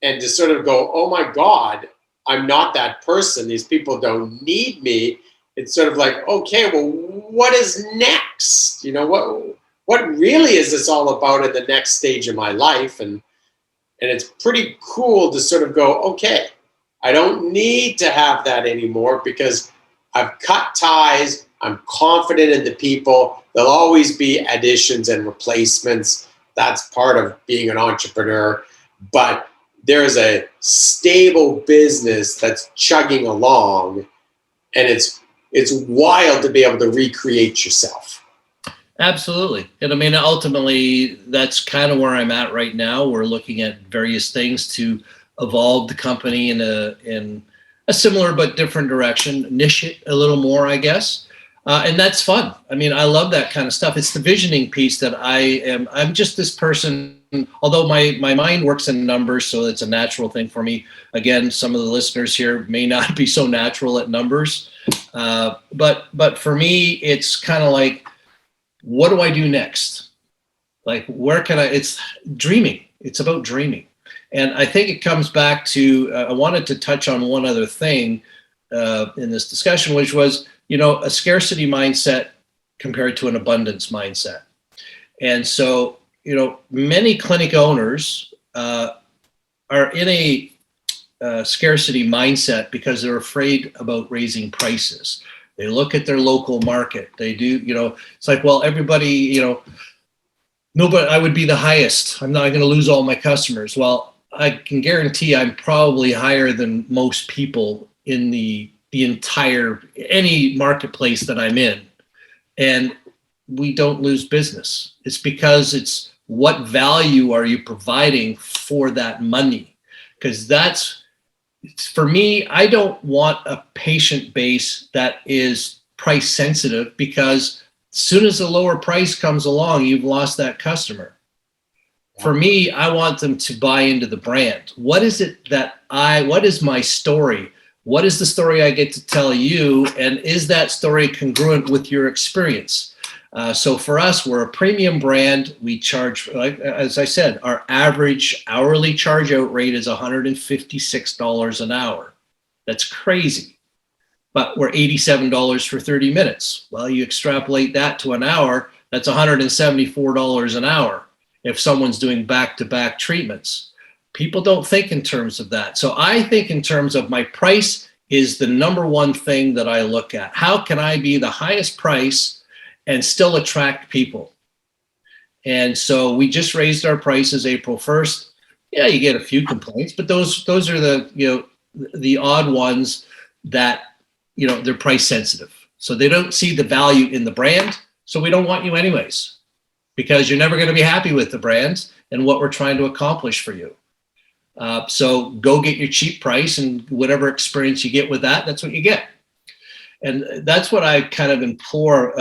and to sort of go, oh my God, I'm not that person. These people don't need me. It's sort of like, okay, well, what is next? You know, what really is this all about in the next stage of my life? And it's pretty cool to sort of go, okay, I don't need to have that anymore because I've cut ties. I'm confident in the people. There'll always be additions and replacements. That's part of being an entrepreneur. But there's a stable business that's chugging along, and it's wild to be able to recreate yourself. Absolutely. And I mean, ultimately, that's kind of where I'm at right now. We're looking at various things to evolve the company in a similar but different direction, niche it a little more, I guess. And that's fun. I mean, I love that kind of stuff. It's the visioning piece that I'm just this person, although my mind works in numbers, so it's a natural thing for me. Again, some of the listeners here may not be so natural at numbers. But for me, it's kind of like, what do I do next? Like, where can it's dreaming. It's about dreaming. And I think it comes back to, I wanted to touch on one other thing in this discussion, which was, a scarcity mindset compared to an abundance mindset. And so, many clinic owners are in a scarcity mindset because they're afraid about raising prices. They look at their local market. They do, it's like, well, everybody, nobody, I would be the highest. I'm not going to lose all my customers. Well, I can guarantee I'm probably higher than most people in the entire, any marketplace that I'm in. And we don't lose business. It's because it's what value are you providing for that money? Because for me, I don't want a patient base that is price sensitive, because as soon as the lower price comes along, you've lost that customer. For me, I want them to buy into the brand. What is it what is my story? What is the story I get to tell you? And is that story congruent with your experience? So for us, we're a premium brand. We charge, as I said, our average hourly charge out rate is $156 an hour. That's crazy. But we're $87 for 30 minutes. Well, you extrapolate that to an hour, that's $174 an hour if someone's doing back-to-back treatments. People don't think in terms of that. So I think in terms of my price is the number one thing that I look at. How can I be the highest price and still attract people? And so we just raised our prices April 1st. Yeah, you get a few complaints, but those are the odd ones that, they're price sensitive. So they don't see the value in the brand. So we don't want you anyways, because you're never going to be happy with the brand and what we're trying to accomplish for you. So go get your cheap price, and whatever experience you get with that, that's what you get. And that's what I kind of implore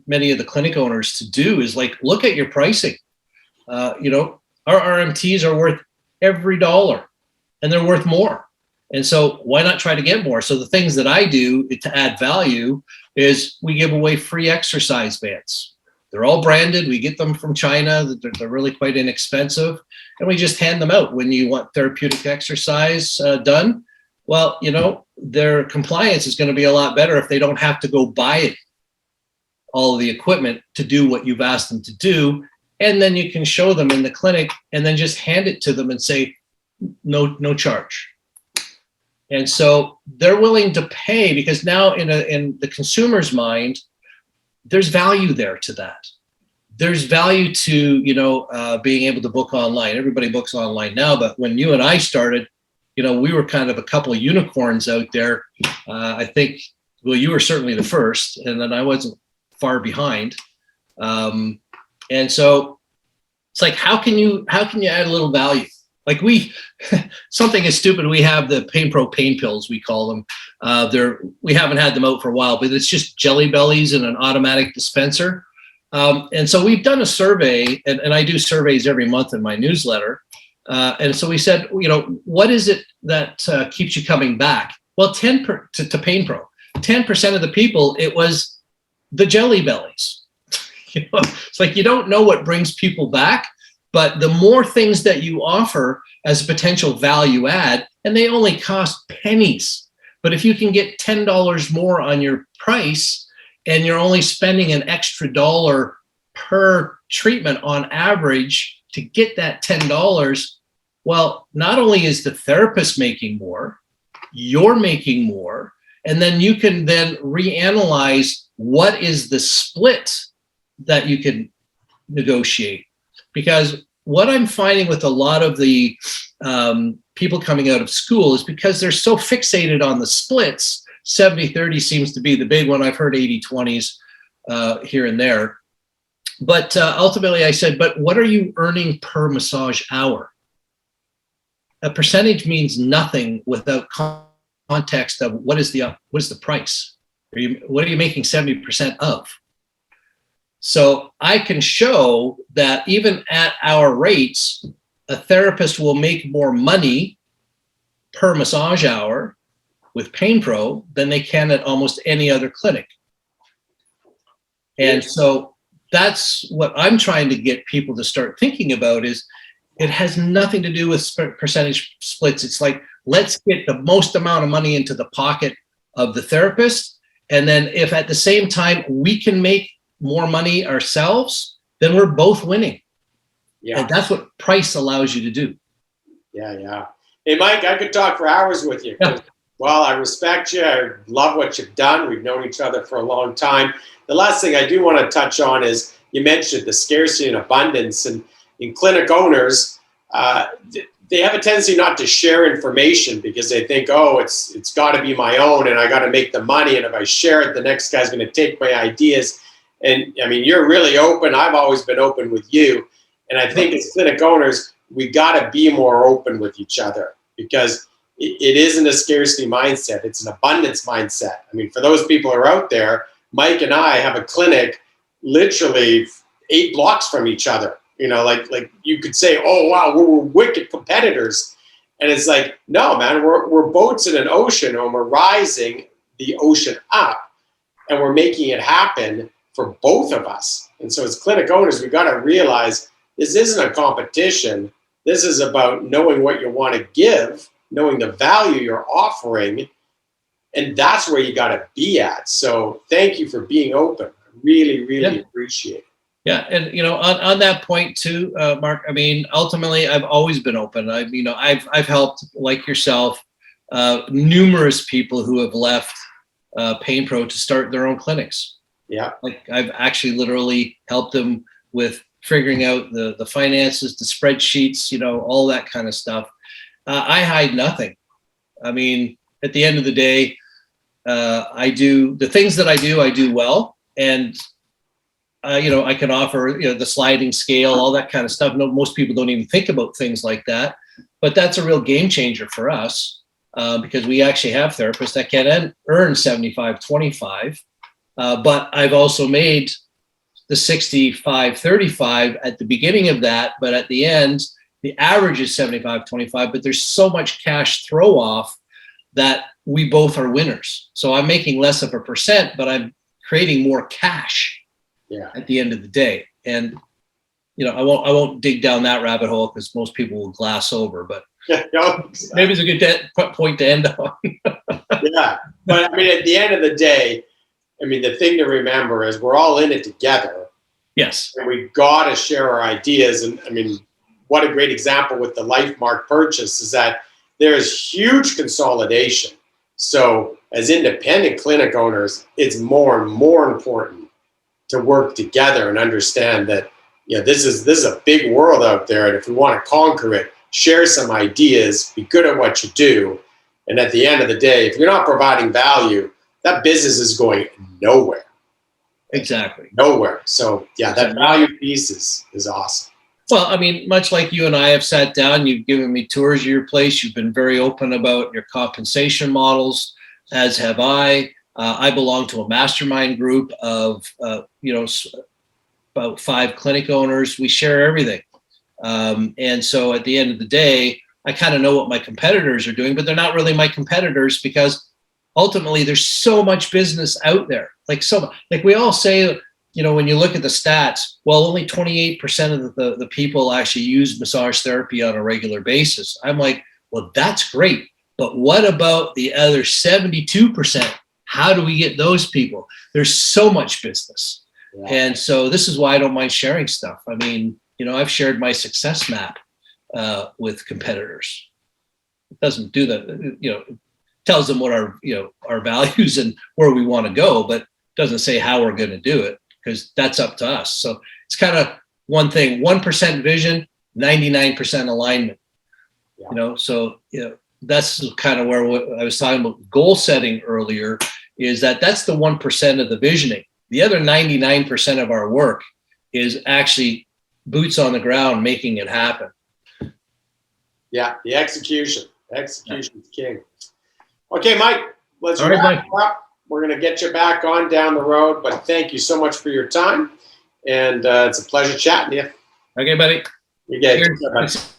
many of the clinic owners to do, is like, look at your pricing. Our RMTs are worth every dollar, and they're worth more. And so why not try to get more? So the things that I do to add value is we give away free exercise bands. They're all branded. We get them from China. They're really quite inexpensive. And we just hand them out when you want therapeutic exercise done. Well, their compliance is going to be a lot better if they don't have to go buy all of the equipment to do what you've asked them to do. And then you can show them in the clinic and then just hand it to them and say, no charge. And so they're willing to pay, because now in the consumer's mind, there's value there to that. There's value to, being able to book online. Everybody books online now, but when you and I started, we were kind of a couple of unicorns out there. I think, well, you were certainly the first, and then I wasn't far behind. And so it's like, how can you add a little value? Like something is stupid. We have the PainPro pain pills, we call them. We haven't had them out for a while, but it's just jelly bellies in an automatic dispenser. And so we've done a survey, and I do surveys every month in my newsletter. And so we said, what is it that keeps you coming back? Well, to PainPro, 10% of the people, it was the jelly bellies. It's like, you don't know what brings people back. But the more things that you offer as a potential value add, and they only cost pennies, but if you can get $10 more on your price and you're only spending an extra dollar per treatment on average to get that $10, well, not only is the therapist making more, you're making more, and then you can then reanalyze what is the split that you can negotiate. Because what I'm finding with a lot of the people coming out of school is because they're so fixated on the splits. 70-30 seems to be the big one. I've heard 80-20s here and there. But ultimately I said, but what are you earning per massage hour? A percentage means nothing without context of what is the price? What are you making 70% of? So I can show that even at our rates, a therapist will make more money per massage hour with PainPro than they can at almost any other clinic. And so that's what I'm trying to get people to start thinking about. Is it has nothing to do with percentage splits. It's like, let's get the most amount of money into the pocket of the therapist. And then if at the same time we can make more money ourselves, then we're both winning. Yeah. And that's what price allows you to do. Yeah, yeah. Hey, Mike, I could talk for hours with you. Yeah. Well, I respect you. I love what you've done. We've known each other for a long time. The last thing I do want to touch on is you mentioned the scarcity and abundance. And in clinic owners, they have a tendency not to share information because they think, oh, it's got to be my own and I got to make the money. And if I share it, the next guy's going to take my ideas. And I mean, you're really open. I've always been open with you. And I think as clinic owners, we got to be more open with each other because it isn't a scarcity mindset. It's an abundance mindset. I mean, for those people who are out there, Mike and I have a clinic literally 8 blocks from each other. You know, like you could say, oh, wow, we're wicked competitors. And it's like, no, man, we're boats in an ocean and we're rising the ocean up and we're making it happen for both of us. And so as clinic owners, we got to realize this isn't a competition. This is about knowing what you want to give, knowing the value you're offering. And that's where you got to be at. So thank you for being open. I really, really appreciate it. Yeah, and you know, on that point too, Mark. I mean, ultimately, I've always been open. I've helped, like yourself, numerous people who have left PainPro to start their own clinics. Yeah, like I've actually literally helped them with figuring out the finances, the spreadsheets, you know, all that kind of stuff. I hide nothing. I mean, at the end of the day, I do the things that I do well, and you know, I can offer, you know, the sliding scale, all that kind of stuff. No, most people don't even think about things like that, but that's a real game changer for us because we actually have therapists that can earn 75-25. But I've also made the 65-35 at the beginning of that, but at the end, the average is 75-25, but there's so much cash throw off that we both are winners. So I'm making less of a percent, but I'm creating more cash. Yeah. At the end of the day. And you know, I won't dig down that rabbit hole because most people will glass over, but maybe it's a good point to end on. Yeah. But I mean, at the end of the day, I mean, the thing to remember is we're all in it together. Yes. And we got to share our ideas. And I mean, what a great example with the LifeMark purchase is that there's huge consolidation. So as independent clinic owners, it's more and more important to work together and understand that, you know, this is a big world out there. And if we want to conquer it, share some ideas, be good at what you do. And at the end of the day, if you're not providing value, that business is going nowhere. Exactly. Nowhere. So yeah, that value piece is awesome. Well, I mean, much like you and I have sat down, you've given me tours of your place. You've been very open about your compensation models, as have I. I belong to a mastermind group of, you know, about 5 clinic owners. We share everything. And so at the end of the day, I kind of know what my competitors are doing, but they're not really my competitors because ultimately there's so much business out there. Like we all say, you know, when you look at the stats, well, only 28% of the people actually use massage therapy on a regular basis. I'm like, well, that's great. But what about the other 72%? How do we get those people? There's so much business. Yeah. And so this is why I don't mind sharing stuff. I mean, you know, I've shared my success map with competitors. It doesn't do that, you know, it tells them what our, you know, our values and where we want to go, but doesn't say how we're going to do it, because that's up to us. So it's kind of one thing, 1% vision, 99% alignment, yeah. You know, so, you know, that's kind of where I was talking about goal setting earlier, is that's the 1% of the visioning. The other 99% of our work is actually boots on the ground, making it happen. Yeah, the execution. Execution's king. Okay, Mike, let's wrap up. We're going to get you back on down the road, but thank you so much for your time. And it's a pleasure chatting to you. Okay, buddy. You get it.